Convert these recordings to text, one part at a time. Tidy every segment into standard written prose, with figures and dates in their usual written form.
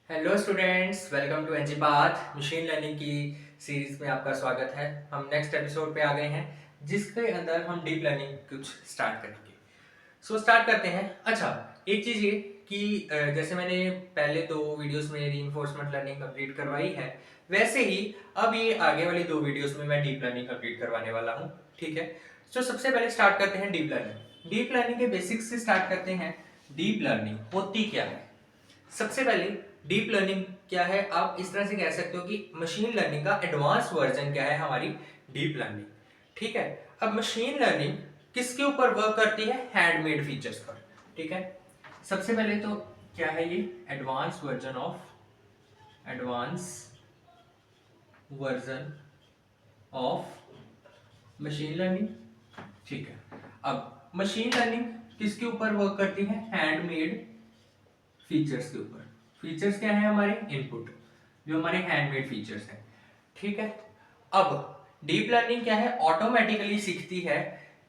Hello students, welcome to एनजी पाथ। Machine learning की सीरीज में आपका स्वागत है। हम नेक्स्ट एपिसोड पे आ गए हैं जिसके अंदर हम डीप लर्निंग कुछ स्टार्ट करेंगे। स्टार्ट करते हैं। अच्छा, एक चीज़ ये कि जैसे मैंने पहले दो वीडियोस में रीइंफोर्समेंट लर्निंग कंप्लीट करवाई है, वैसे ही अब ये आगे वाली दो वीडियोस में मैं डीप लर्निंग कंप्लीट करवाने वाला हूँ। ठीक है, सबसे पहले स्टार्ट करते हैं डीप लर्निंग। डीप लर्निंग के बेसिक्स से स्टार्ट करते हैं। डीप लर्निंग होती क्या है? सबसे पहले डीप लर्निंग क्या है, आप इस तरह से कह सकते हो कि मशीन लर्निंग का एडवांस वर्जन क्या है हमारी डीप लर्निंग। ठीक है, अब मशीन लर्निंग किसके ऊपर वर्क करती है? हैंडमेड फीचर्स पर। ठीक है, सबसे पहले तो क्या है ये? Advance version of machine learning. ठीक है, अब मशीन लर्निंग किसके ऊपर वर्क करती है? हैंडमेड फीचर्स के ऊपर। फीचर्स क्या है? हमारे इनपुट, जो हमारे हैंडमेड फीचर्स हैं। ठीक है, अब डीप लर्निंग क्या है? ऑटोमेटिकली सीखती है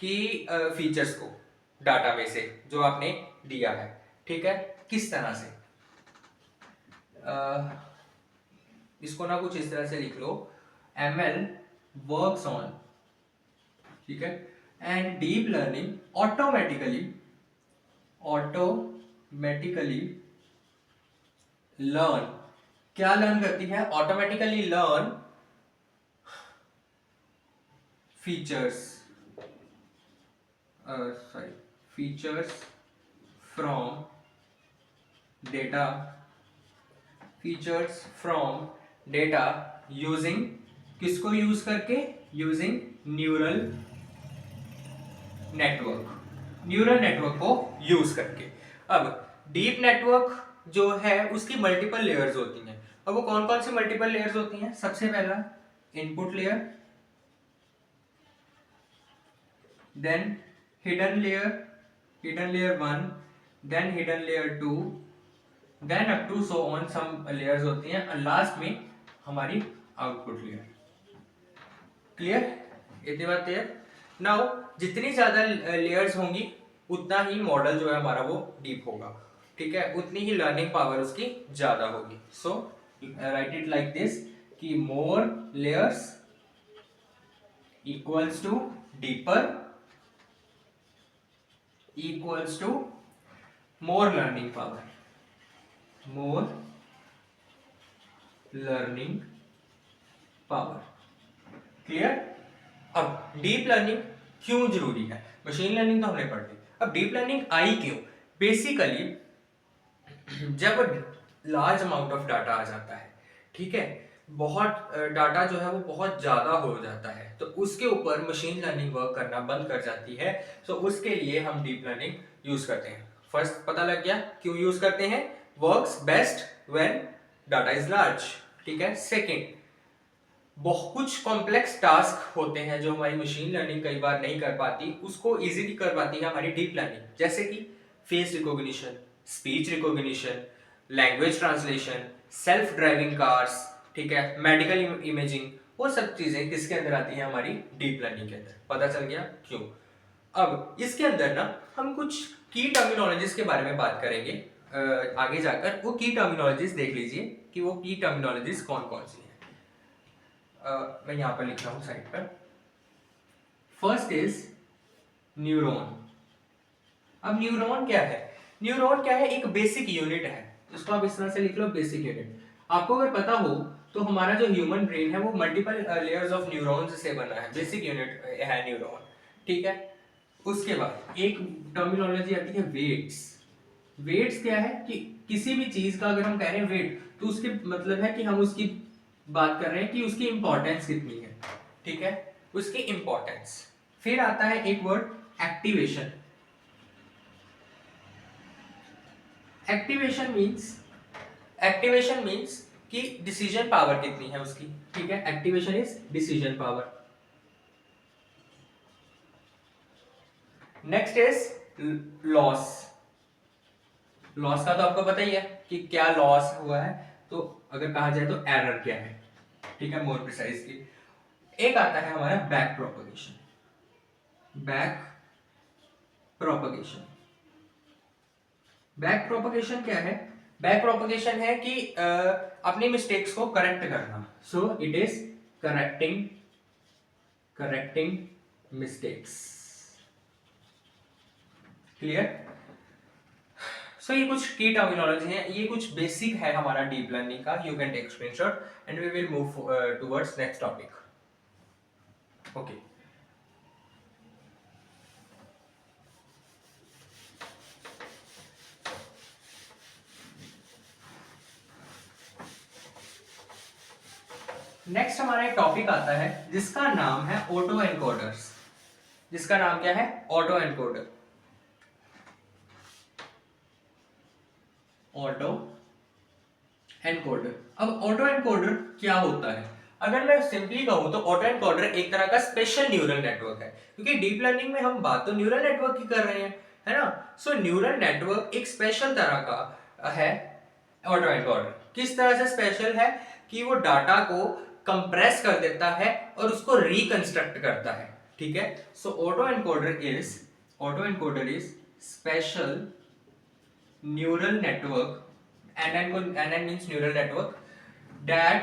कि फीचर्स को डाटा में से जो आपने दिया है। ठीक है, किस तरह से? इसको ना कुछ इस तरह से लिख लो, ML वर्क्स ऑन, ठीक है, and deep learning automatically learn. क्या लर्न करती है? Automatically learn features sorry features from data, features from data using, किसको यूज करके? यूजिंग न्यूरल नेटवर्क को यूज करके। अब डीप नेटवर्क जो है उसकी मल्टीपल लेयर्स होती हैं। अब वो कौन कौन सी मल्टीपल लेयर्स होती हैं? सबसे पहला input layer, then hidden layer 1, then hidden layer 2, then up to so on some layers होती हैं, और लास्ट में हमारी आउटपुट लेयर। क्लियर? इतनी बात क्लियर? नाउ जितनी ज्यादा लेयर्स होंगी उतना ही मॉडल जो है हमारा वो डीप होगा। ठीक है, उतनी ही लर्निंग पावर उसकी ज्यादा होगी। So write it like this कि more layers equals to deeper equals to more learning power, more learning power। Clear? अब डीप लर्निंग क्यों जरूरी है? मशीन लर्निंग तो हमने पढ़ ली, अब डीप लर्निंग आई क्यों? बेसिकली जब लार्ज अमाउंट ऑफ डाटा आ जाता है, ठीक है, बहुत डाटा जो है वो बहुत ज्यादा हो जाता है, तो उसके ऊपर मशीन लर्निंग वर्क करना बंद कर जाती है। उसके लिए हम डीप लर्निंग यूज करते हैं। फर्स्ट पता लग गया क्यों यूज करते हैं? Works best when data is large. ठीक है, सेकंड, बहुत कुछ कॉम्प्लेक्स टास्क होते हैं जो हमारी मशीन लर्निंग कई बार नहीं कर पाती, उसको इजीली कर पाती है हमारी डीप लर्निंग। जैसे कि face recognition, speech recognition, language translation, self driving cars, ठीक है, मेडिकल इमेजिंग, वो सब चीजें किसके अंदर आती हैं? हमारी डीप लर्निंग के अंदर। पता चल गया क्यों? अब इसके अंदर ना हम कुछ की टर्मिनोलॉजीज के बारे में बात करेंगे आगे जाकर। वो की टर्मिनोलॉजीज देख लीजिए कि वो की टर्मिनोलॉजीज कौन कौन सी है। मैं यहां पर लिख रहा हूं साइड पर। First is neuron. अब न्यूरॉन क्या है? न्यूरॉन क्या है? एक बेसिक यूनिट है। इसको आप इस तरह से लिख लो, बेसिक यूनिट। आपको अगर पता हो तो हमारा जो ह्यूमन ब्रेन है वो मल्टीपल लेयर्स ऑफ न्यूरॉन्स से बना है। बेसिक यूनिट है न्यूरॉन। ठीक है, उसके बाद एक टर्मिनोलॉजी आती है वेट्स। वेट्स क्या है कि किसी भी चीज का अगर हम कह रहे हैं वेट, तो उसके मतलब है कि हम उसकी बात कर रहे हैं कि उसकी इंपॉर्टेंस कितनी है। ठीक है, उसकी इंपॉर्टेंस। फिर आता है एक वर्ड एक्टिवेशन। एक्टिवेशन मींस कि डिसीजन पावर कितनी है उसकी। ठीक है, activation is decision power. Next is loss. Loss का तो आपको पता ही है कि क्या लॉस हुआ है, तो अगर कहा जाए तो एरर क्या है। ठीक है, मोर प्रिसाइजली एक आता है हमारा बैक प्रोपगेशन। बैक प्रोपगेशन क्या है? बैक प्रोपगेशन है कि अपनी मिस्टेक्स को करेक्ट करना, so it is correcting mistakes. Clear? So ये कुछ की टर्मिनोलॉजी है, ये कुछ बेसिक है हमारा डीप लर्निंग का। You can take screenshot and we will move towards next topic. Okay, next हमारा एक टॉपिक आता है जिसका नाम है ऑटो एनकोडर्स। जिसका नाम क्या है? Auto encoder. Auto encoder. अब ऑटो एनकोडर क्या होता है? अगर मैं सिंपली कहूं तो ऑटो एनकोडर एक तरह का स्पेशल न्यूरल नेटवर्क है, क्योंकि डीप लर्निंग में हम बात तो न्यूरल नेटवर्क की कर रहे हैं, है ना। सो न्यूरल नेटवर्क एक स्पेशल तरह का है। ऑटो एनकोडर किस तरह से स्पेशल है कि वो डाटा को कंप्रेस कर देता है और उसको रिकंस्ट्रक्ट करता है। ठीक है, so auto encoder is special neural network, NN means neural network, that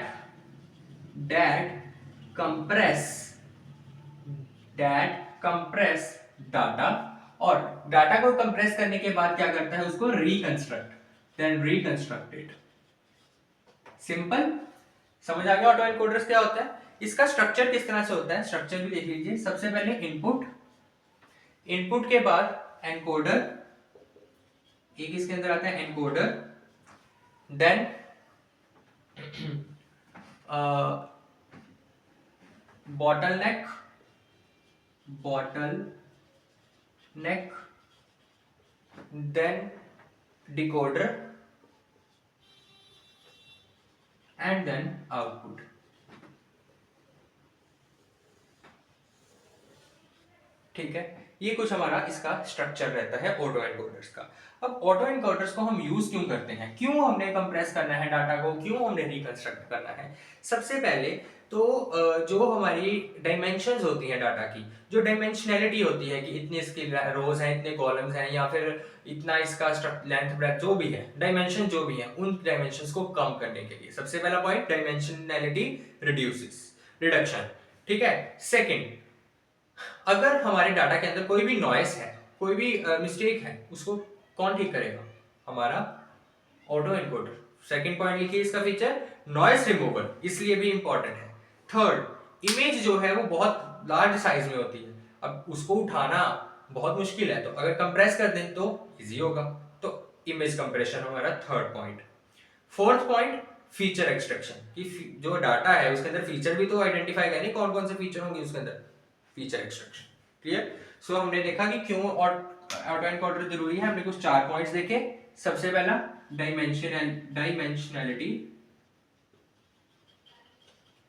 compress data, और डाटा को कंप्रेस करने के बाद क्या करता है? उसको रिकंस्ट्रक्ट इट। सिंपल, समझ आ गया ऑटो एनकोडर्स क्या होता है? इसका स्ट्रक्चर किस तरह से होता है? स्ट्रक्चर भी देख लीजिए। सबसे पहले इनपुट के बाद एनकोडर, एक इसके अंदर आता है encoder, then bottleneck, then decoder and then output. ठीक है, ये कुछ हमारा इसका स्ट्रक्चर रहता है ऑटो एनकोडर्स का। अब ऑटो एनकोडर्स को हम यूज क्यों करते हैं? क्यों हमने कंप्रेस करना है डाटा को? क्यों हमने रिकंस्ट्रक्ट करना है? सबसे पहले तो जो हमारी डायमेंशंस होती हैं डाटा की, जो डायमेंशनैलिटी होती है कि इतनी इसकी रोज हैं, इतने कॉलम्स हैं, या फिर इतना इसका लेंथ ब्रेथ जो भी है, डायमेंशन जो भी है, उन डायमेंशंस को कम करने के लिए सबसे पहला पॉइंट डायमेंशनैलिटी रिडक्शन। ठीक है। सेकंड, अगर हमारे डाटा के अंदर कोई भी नॉइस है, कोई भी मिस्टेक है, उसको कौन ठीक करेगा? हमारा ऑटो एनकोडर। सेकंड पॉइंट लिखिए इसका फीचर, नॉइस रिमूवल, इसलिए भी इंपॉर्टेंट है। थर्ड, इमेज जो है वो बहुत लार्ज साइज में होती है, अब उसको उठाना बहुत मुश्किल है, तो अगर कंप्रेस कर दें तो इजी होगा, तो इमेज कंप्रेशन हमारा third point. Fourth point, feature extraction, कि जो डाटा है उसके अंदर फीचर भी तो आइडेंटिफाई करनी, कौन कौन से फीचर होंगे उसके अंदर, फीचर एक्सट्रैक्शन। क्लियर? सो हमने देखा कि क्यों ऑटो एनकोडर जरूरी है। हमने कुछ 4 पॉइंट्स देखे। सबसे पहला डायमेंशनैलिटी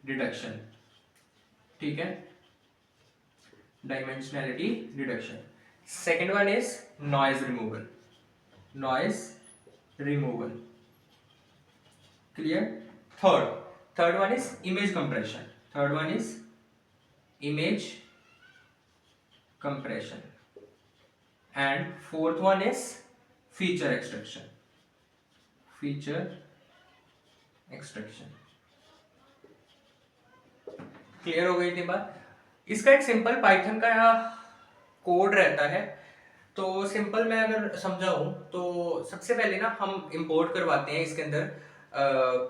रिडक्शन। ठीक है, dimensionality reduction. Second one is noise removal. Clear? Third one is image compression. and fourth one is feature extraction। Clear हो गई थी बात? इसका एक सिंपल पाइथन का कोड रहता है, तो सिंपल मैं अगर समझाऊं तो सबसे पहले ना हम इंपोर्ट करवाते हैं इसके अंदर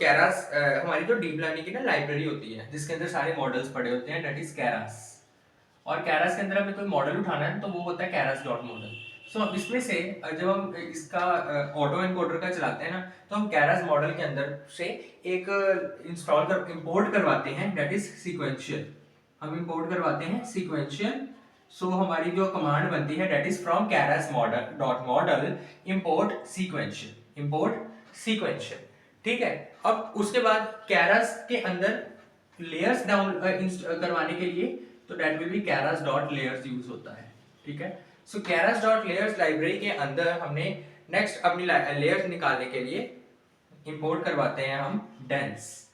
कैरास, हमारी जो डीप लर्निंग की ना लाइब्रेरी होती है जिसके अंदर सारे मॉडल्स पड़े होते हैं, दैट इज कैरास। और कैरास के अंदर हमें कोई मॉडल उठाना है तो वो होता है कैरास डॉट मॉडल। सो इसमें से जब हम इसका ऑटो एनकोडर का चलाते हैं ना, तो हम कैरास मॉडल के अंदर से एक इंपोर्ट करवाते हैं, दैट इज सीक्वेंशियल। हम इंपोर्ट करवाते हैं सीक्वेंशियल। सो हमारी जो कमांड बनती है that is from Keras model dot model import sequential. ठीक है, अब उसके बाद कैरास के अंदर लेयर्स डाउन करवाने के लिए तो that will be Keras dot layers use होता है। ठीक है, सो कैरास डॉट लेयर्स लाइब्रेरी के अंदर हमने नेक्स्ट अपनी लेयर्स निकालने के लिए इंपोर्ट करवाते हैं हम डेंस।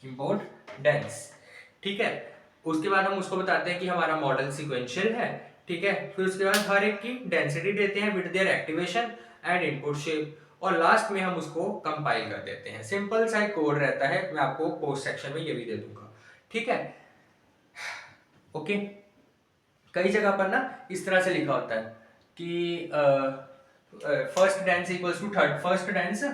ठीक है, उसके बाद हम उसको बताते हैं कि हमारा मॉडल सीक्वेंशियल है। ठीक है, फिर उसके बाद हर एक की डेंसिटी देते हैं with their activation and input shape, और लास्ट में हम उसको कंपाइल कर देते हैं। सिंपल सा कोड रहता है, मैं आपको पोस्ट सेक्शन में ये भी दे दूंगा, ठीक है। ओके, कई जगह पर ना इस तरह से लिखा होता है कि first dance equals to third, first dance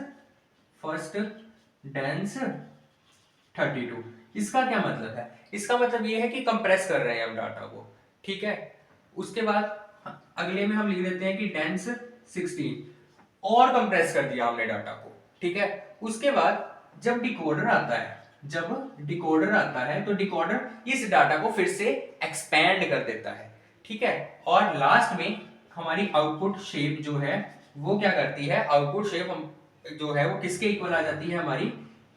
32। इसका क्या मतलब है? इसका मतलब ये है कि कंप्रेस कर रहे हैं हम डाटा को, ठीक है। उसके बाद अगले में हम लिख देते हैं कि डांस 16, और कंप्रेस कर दिया हमने डाटा को, ठीक है। उसके बाद जब डिकोडर आता है, तो डिकोडर इस डाटा को फिर से एक्सपैंड कर देता है, ठीक है। और लास्ट में हमारी आउटपुट शेप जो है वो क्या करती है, आउटपुट शेप हम जो है वो किसके इक्वल आ जाती है, हमारी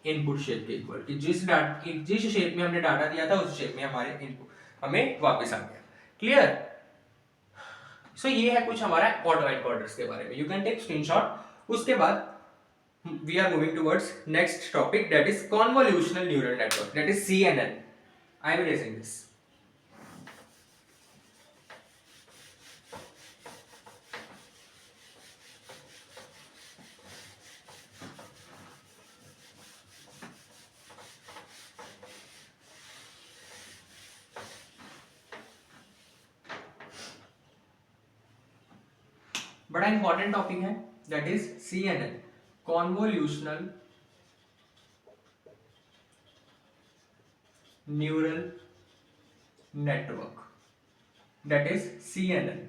इनपुट शेप के इक्वल, कि जिस शेप में हमने डाटा दिया था उस शेप में हमारे इनपुट हमें वापस आ गया। क्लियर? सो ये है कुछ हमारा ऑटो एनकोडर्स के बारे में। You can take screenshot. उसके बाद we are moving towards next topic, that is convolutional neural network, that is CNN. I am erasing this. बड़ा इंपॉर्टेंट टॉपिक है, that is CNN, convolutional neural network, that is CNN।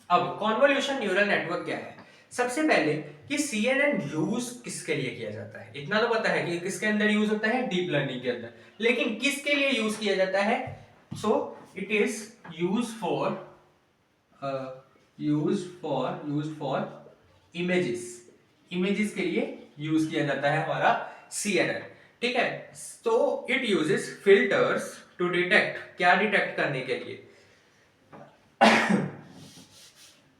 अब convolution neural network क्या है? सबसे पहले कि CNN use किसके लिए किया जाता है, इतना तो पता है कि किसके अंदर यूज होता है, डीप लर्निंग के अंदर, लेकिन किसके लिए यूज किया जाता है? सो it is use for images के लिए यूज किया जाता है हमारा CNN, ठीक है। तो it uses filters to detect, क्या डिटेक्ट करने के लिए?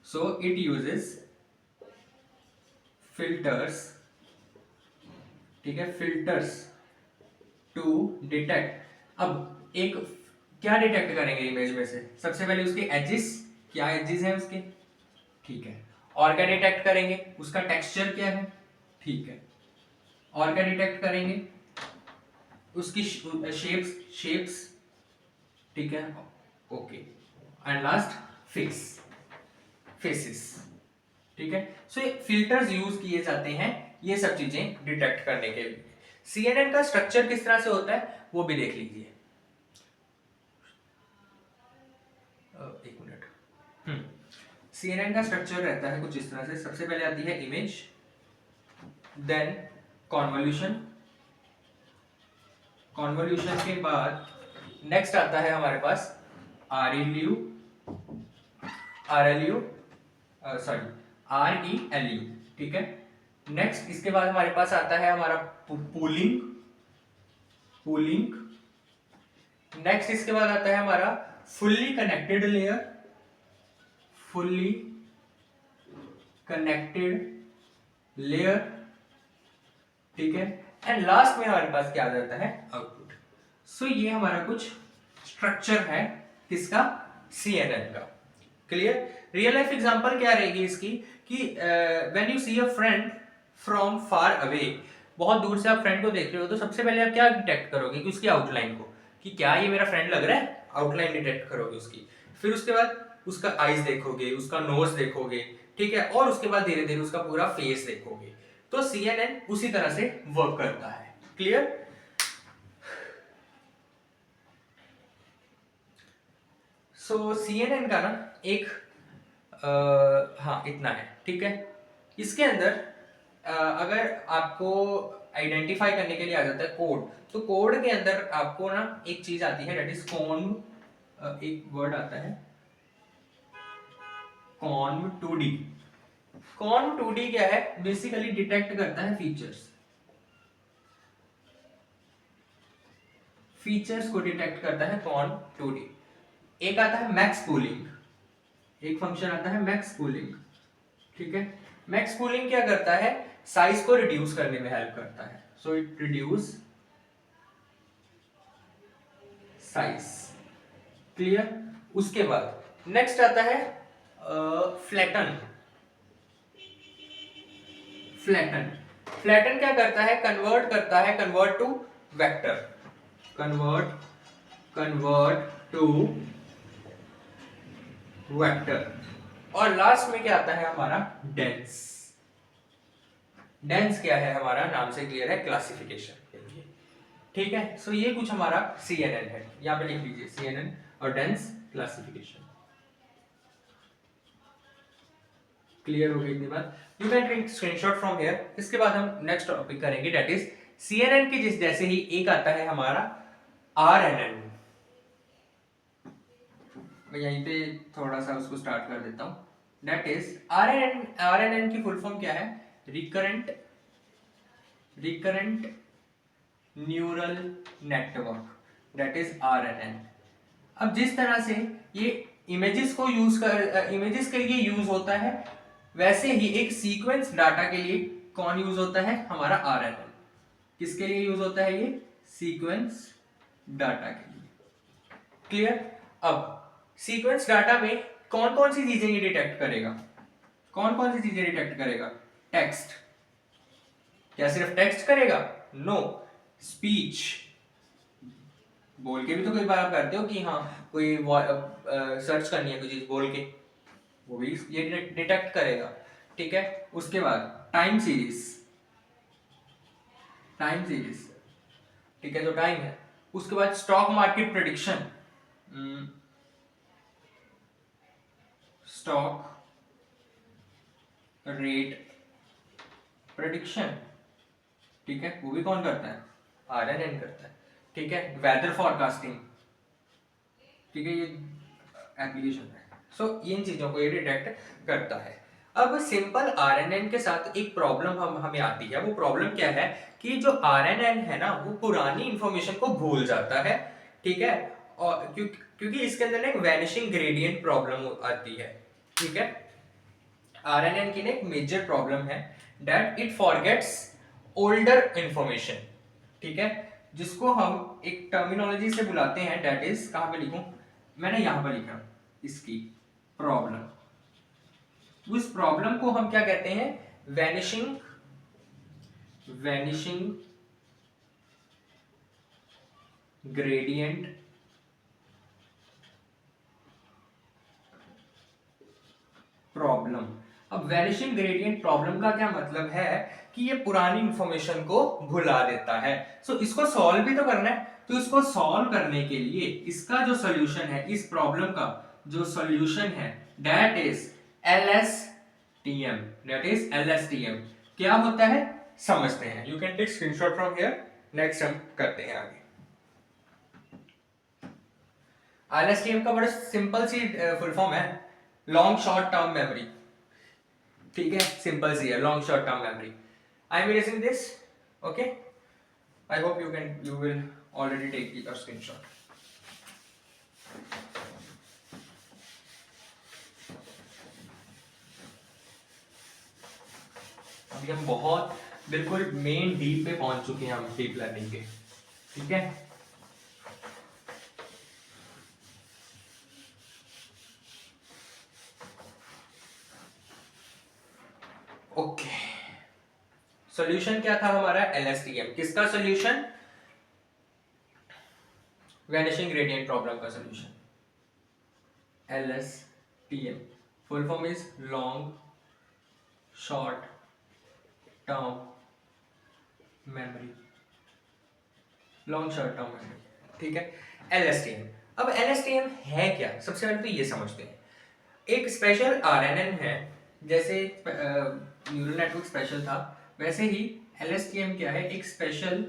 So it uses filters, ठीक है, फिल्टर्स टू डिटेक्ट। अब एक क्या डिटेक्ट करेंगे इमेज में से? सबसे पहले उसके एजेस, क्या एजेस हैं उसके, ठीक है। और क्या डिटेक्ट करेंगे? उसका टेक्सचर क्या है, ठीक है। और क्या डिटेक्ट करेंगे? उसकी शेप्स, ठीक है, ओके। एंड लास्ट फेसेस, ठीक है। सो फिल्टर्स यूज किए जाते हैं ये सब चीजें डिटेक्ट करने के लिए। CNN का स्ट्रक्चर किस तरह से होता है वो भी देख लीजिए। एक मिनट। CNN का स्ट्रक्चर रहता है कुछ इस तरह से। सबसे पहले आती है इमेज, देन कॉन्वोल्यूशन के बाद नेक्स्ट आता है हमारे पास ReLU, ठीक है। नेक्स्ट इसके बाद हमारे पास आता है हमारा पूलिंग। नेक्स्ट इसके बाद आता है हमारा फुल्ली कनेक्टेड लेयर, ठीक है। एंड लास्ट में हमारे पास क्या आ जाता है, आउटपुट। सो ये हमारा कुछ स्ट्रक्चर है किसका, CNN का। क्लियर? रियल लाइफ एग्जांपल क्या रहेगी इसकी कि when you see a friend from far away, बहुत दूर से आप फ्रेंड को देख रहे हो तो सबसे पहले आप क्या डिटेक्ट करोगे कि उसकी आउटलाइन को, कि क्या ये मेरा फ्रेंड लग रहा है, आउटलाइन डिटेक्ट करोगे उसकी। फिर उसके बाद उसका आईज देखोगे, उसका नोज देखोगे, ठीक है, और उसके बाद धीरे धीरे उसका पूरा फेस देखोगे। तो CNN उसी तरह से वर्क करता है। क्लियर? सो CNN का ना एक हाँ इतना है, ठीक है। इसके अंदर अगर आपको आइडेंटिफाई करने के लिए आ जाता है कोड, तो कोड के अंदर आपको ना एक चीज आती है, दैट इज कॉन्व, एक वर्ड आता है कॉन्व 2D। कॉन्व 2D क्या है? बेसिकली डिटेक्ट करता है फीचर्स को डिटेक्ट करता है कॉन्व 2D। एक आता है मैक्स पूलिंग, एक फंक्शन आता है मैक्स पूलिंग, ठीक है। मैक्स पूलिंग क्या करता है? साइज को रिड्यूस करने में हेल्प करता है। So it reduce size. Clear? उसके बाद नेक्स्ट आता है फ्लैटन। फ्लैटन। फ्लैटन क्या करता है, convert to vector, convert to vector. और लास्ट में क्या आता है हमारा, डेंस। डेंस क्या है हमारा, नाम से क्लियर है, क्लासिफिकेशन के लिए। ठीक है, सो ये कुछ हमारा CNN है, यहाँ पे लिख लीजिए CNN और डेंस क्लासिफिकेशन। क्लियर हो गई इतनी बात, you can take screenshot from here. इसके बाद हम नेक्स्ट टॉपिक करेंगे, दैट इज CNN के जिस जैसे ही एक आता है हमारा RNN। मैं यहीं पे थोड़ा सा उसको स्टार्ट कर देता हूं, दैट इज RNN की फुल फॉर्म क्या है, recurrent neural network, that is RNN। अब जिस तरह से ये इमेजेस के लिए यूज होता है, वैसे ही एक सीक्वेंस डाटा के लिए कौन यूज होता है, हमारा RNN। किसके लिए यूज होता है ये, सीक्वेंस डाटा के लिए। क्लियर। अब सीक्वेंस डाटा में कौन कौन सी चीजें ये डिटेक्ट करेगा, टेक्स्ट। क्या सिर्फ टेक्स्ट करेगा, नो, स्पीच। बोल के भी तो कई बार आप करते हो कि हाँ कोई सर्च करनी है कोई चीज बोल के, वो भी ये डिटेक्ट करेगा। ठीक है, उसके बाद टाइम सीरीज, ठीक है, जो टाइम है। उसके बाद stock market prediction, stock rate prediction, ठीक है, वो भी कौन करता है, RNN करता है। ठीक है, वेदर फॉरकास्टिंग, ठीक है, ये एप्लीकेशन है। सो इन चीजों को ये डिटेक्ट करता है। अब सिंपल RNN के साथ एक प्रॉब्लम हमें आती है। वो प्रॉब्लम क्या है कि जो RNN है ना, वो पुरानी इंफॉर्मेशन को भूल जाता है। ठीक है, और क्योंकि इसके अंदर एक वैनिशिंग ग्रेडियंट प्रॉब्लम आती है। ठीक है, RNN की एक मेजर प्रॉब्लम है that it forgets older information. ठीक है, जिसको हम एक टर्मिनोलॉजी से बुलाते हैं, दैट इज, कहां पे लिखूं, मैंने यहां पर लिखा इसकी प्रॉब्लम। उस प्रॉब्लम को हम क्या कहते हैं, वैनिशिंग ग्रेडियंट प्रॉब्लम। अब वैनिशिंग ग्रेडियंट प्रॉब्लम का क्या मतलब है कि ये पुरानी इंफॉर्मेशन को भुला देता है। सो इसको सॉल्व भी तो करना है, तो इसको सॉल्व करने के लिए इसका जो सॉल्यूशन है, इस प्रॉब्लम का जो सॉल्यूशन है, दैट इज LSTM। क्या होता है समझते हैं, you can take screenshot from here. Next हम करते हैं आगे। LSTM का बड़ा सिंपल सी फुल फॉर्म है, लॉन्ग शॉर्ट टर्म मेमोरी। ठीक है, सिंपल सी है, long short term memory. I am erasing this, okay, I hope you will already take your screenshot. अभी हम बहुत बिल्कुल मेन डीप पे पहुंच चुके हैं, हम डीप लर्निंग के। ठीक है, ओके। सॉल्यूशन क्या था हमारा, LSTM। किसका सॉल्यूशन, वैनिशिंग ग्रेडियंट प्रॉब्लम का solution. LSTM full form is long short term memory, long short term memory. ठीक है, LSTM। अब LSTM है क्या, सबसे पहले तो ये समझते हैं। एक स्पेशल RNN है, जैसे न्यूरल नेटवर्क स्पेशल था, वैसे ही LSTM क्या है, एक स्पेशल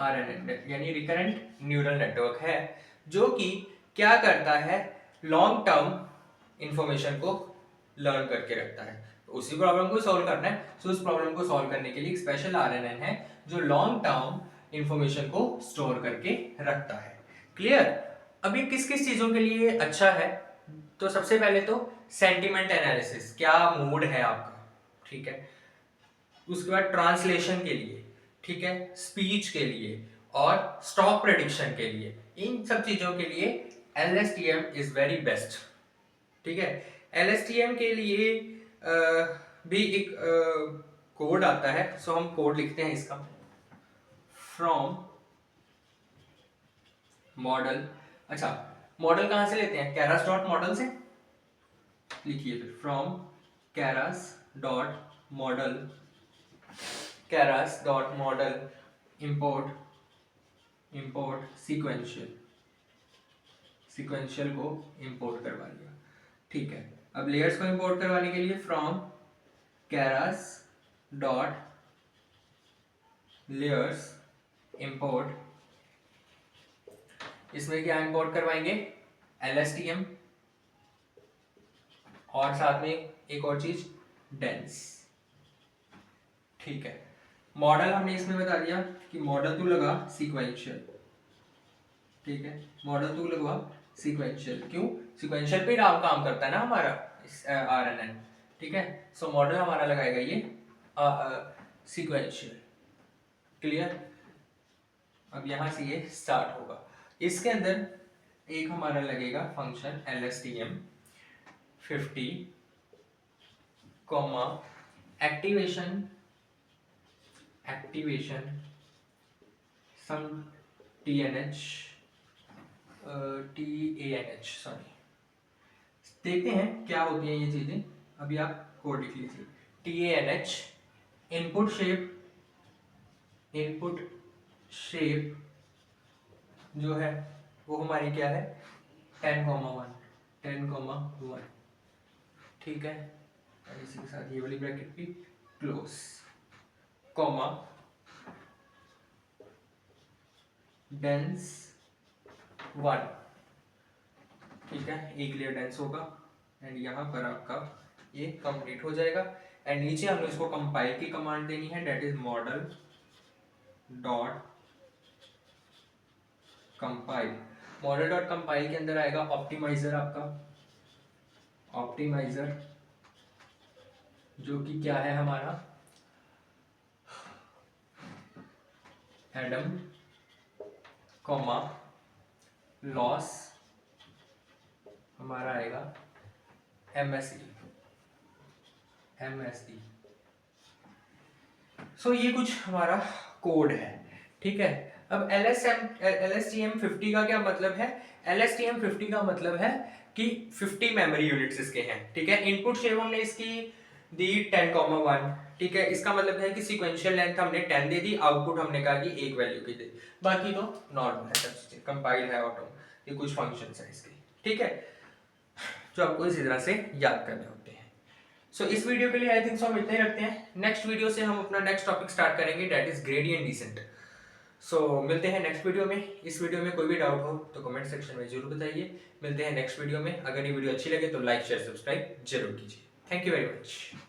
RNN यानी रिकरेंट न्यूरल नेटवर्क है, जो कि क्या करता है, लॉन्ग टर्म इंफॉर्मेशन को लर्न करके रखता है। तो उसी प्रॉब्लम को सॉल्व करना है, तो उस प्रॉब्लम को सॉल्व करने के लिए एक स्पेशल RNN है जो लॉन्ग टर्म इंफॉर्मेशन को स्टोर करके रखता है। क्लियर। अभी किस किस चीजों के लिए अच्छा है, तो सबसे पहले तो सेंटिमेंट एनालिसिस, क्या मूड है आपका, ठीक है। उसके बाद ट्रांसलेशन के लिए, ठीक है, स्पीच के लिए और स्टॉक प्रेडिक्शन के लिए, इन सब चीजों के लिए LSTM इज वेरी बेस्ट। ठीक है, LSTM के लिए भी एक कोड आता है, सो हम कोड लिखते हैं इसका फ्रॉम मॉडल। अच्छा, मॉडल कहाँ से लेते हैं? कैरास डॉट मॉडल से। लिखिए फिर from Keras dot model, Keras dot model import sequential को इंपोर्ट करवा लिया। ठीक है, अब लेयर्स को इंपोर्ट करवाने के लिए from Keras dot layers import, इसमें क्या इंपोर्ट करवाएंगे? LSTM और साथ में एक और चीज डेंस। ठीक है, मॉडल हमने इसमें बता दिया कि मॉडल तू लगा सीक्वेंशियल। ठीक है, मॉडल तू लगवा सीक्वेंशियल। क्यों? सीक्वेंशियल पे काम करता है ना हमारा RNN। ठीक है, सो मॉडल हमारा लगाएगा ये सीक्वेंशियल। क्लियर? अब यहां से ये स्टार्ट होगा। इसके अंदर एक हमारा लगेगा फंक्शन LSTM 50 कॉमा एक्टिवेशन सम TANH सॉरी। देखते हैं क्या होती है ये चीजें। अभी आप कोड लिख लीजिए TANH इनपुट शेप जो है वो हमारी क्या है? 10,1। ठीक है, और इसी के साथ ये वाली ब्रैकेट भी क्लोज, कॉमा डेंस 1। ठीक है, एक लेयर डेंस होगा एंड यहाँ पर आपका ये कंप्लीट हो जाएगा। एंड नीचे हमने इसको कंपाइल की कमांड देनी है, that is model dot compile. Model dot compile के अंदर आएगा ऑप्टिमाइजर आपका, ऑप्टिमाइजर जो कि क्या है हमारा? एडम कॉमा लॉस हमारा आएगा MSE। सो ये कुछ हमारा कोड है। ठीक है, अब LSTM 50 का क्या मतलब है? LSTM 50 का मतलब है कि 50 मेमोरी यूनिट्स इसके हैं। ठीक है, इनपुट शेप हमने इसकी दी 10,1। ठीक है, इसका मतलब है कि सीक्वेंशियल लेंथ हमने 10 दे दी, आउटपुट हमने कहा कि एक वैल्यू की दे, बाकी तो नॉर्मल है, सब चीजें कंपाइल है ऑटो, ये कुछ फंक्शंस है इसके। ठीक है, जो आपको इसी तरह से याद करने होते हैं। सो इस वीडियो के लिए आई थिंक सो हम इतना ही रखते हैं। नेक्स्ट वीडियो से हम अपना नेक्स्ट टॉपिक स्टार्ट करेंगे, दैट इज ग्रेडियंट डिसेंट। सो मिलते हैं नेक्स्ट वीडियो में। इस वीडियो में कोई भी डाउट हो तो कमेंट सेक्शन में जरूर बताइए। मिलते हैं नेक्स्ट वीडियो में। अगर ये वीडियो अच्छी लगे तो लाइक शेयर सब्सक्राइब जरूर कीजिए। Thank you very much.